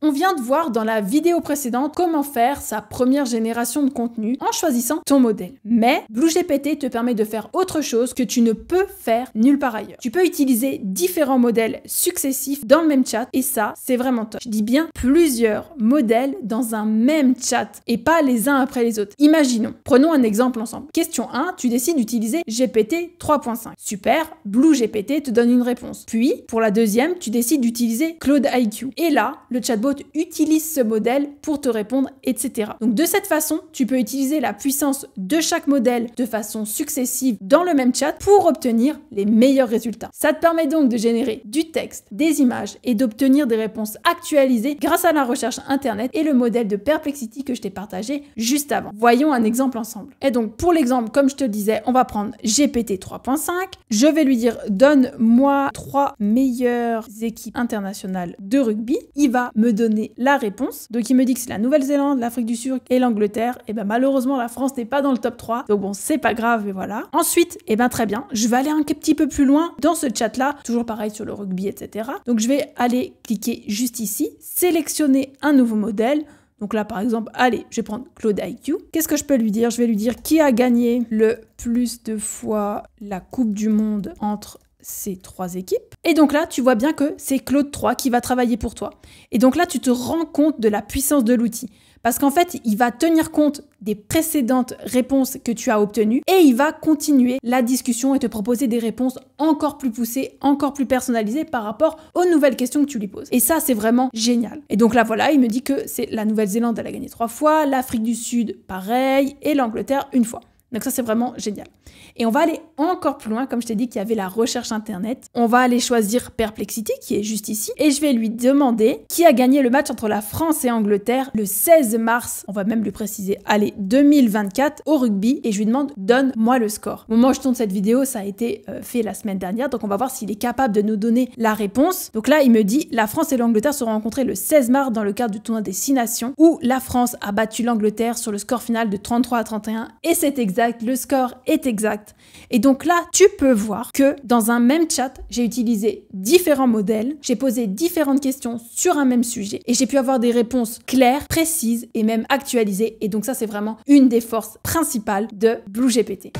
On vient de voir dans la vidéo précédente comment faire sa première génération de contenu en choisissant ton modèle. Mais BlueGPT te permet de faire autre chose que tu ne peux faire nulle part ailleurs. Tu peux utiliser différents modèles successifs dans le même chat et ça, c'est vraiment top. Je dis bien plusieurs modèles dans un même chat et pas les uns après les autres. Imaginons, prenons un exemple ensemble. Question 1, tu décides d'utiliser GPT 3.5. Super, BlueGPT te donne une réponse. Puis, pour la deuxième, tu décides d'utiliser Claude IQ. Et là, le chatbot utilise ce modèle pour te répondre, etc. Donc de cette façon, tu peux utiliser la puissance de chaque modèle de façon successive dans le même chat pour obtenir les meilleurs résultats. Ça te permet donc de générer du texte, des images et d'obtenir des réponses actualisées grâce à la recherche internet et le modèle de Perplexity que je t'ai partagé juste avant. Voyons un exemple ensemble. Et donc pour l'exemple, comme je te le disais, on va prendre GPT 3.5. Je vais lui dire donne-moi 3 meilleures équipes internationales de rugby. Il va me donner la réponse. Donc il me dit que c'est la Nouvelle-Zélande, l'Afrique du Sud et l'Angleterre. Et ben malheureusement la France n'est pas dans le top 3. Donc bon, c'est pas grave, mais voilà. Ensuite, et ben très bien, je vais aller un petit peu plus loin dans ce chat là, toujours pareil sur le rugby, etc. Donc je vais aller cliquer juste ici, sélectionner un nouveau modèle. Donc là, par exemple, allez, je vais prendre Claude IQ. Qu'est-ce que je peux lui dire? Je vais lui dire qui a gagné le plus de fois la Coupe du Monde entre ces 3 équipes. Et donc là, tu vois bien que c'est Claude 3 qui va travailler pour toi. Et donc là, tu te rends compte de la puissance de l'outil. Parce qu'en fait, il va tenir compte des précédentes réponses que tu as obtenues et il va continuer la discussion et te proposer des réponses encore plus poussées, encore plus personnalisées par rapport aux nouvelles questions que tu lui poses. Et ça, c'est vraiment génial. Et donc là, voilà, il me dit que c'est la Nouvelle-Zélande, elle a gagné 3 fois, l'Afrique du Sud, pareil, et l'Angleterre, 1 fois. Donc ça, c'est vraiment génial. Et on va aller encore plus loin, comme je t'ai dit qu'il y avait la recherche internet. On va aller choisir Perplexity, qui est juste ici, et je vais lui demander qui a gagné le match entre la France et Angleterre le 16 mars, on va même lui préciser, allez, 2024 au rugby, et je lui demande, donne-moi le score. Au moment où je tourne cette vidéo, ça a été fait la semaine dernière, donc on va voir s'il est capable de nous donner la réponse. Donc là, il me dit, la France et l'Angleterre se sont rencontrés le 16 mars dans le cadre du tournoi des 6 nations, où la France a battu l'Angleterre sur le score final de 33-31, et c'est exact, le score est exact. Et donc là, tu peux voir que dans un même chat, j'ai utilisé différents modèles, j'ai posé différentes questions sur un même sujet et j'ai pu avoir des réponses claires, précises et même actualisées. Et donc ça, c'est vraiment une des forces principales de BlueGPT.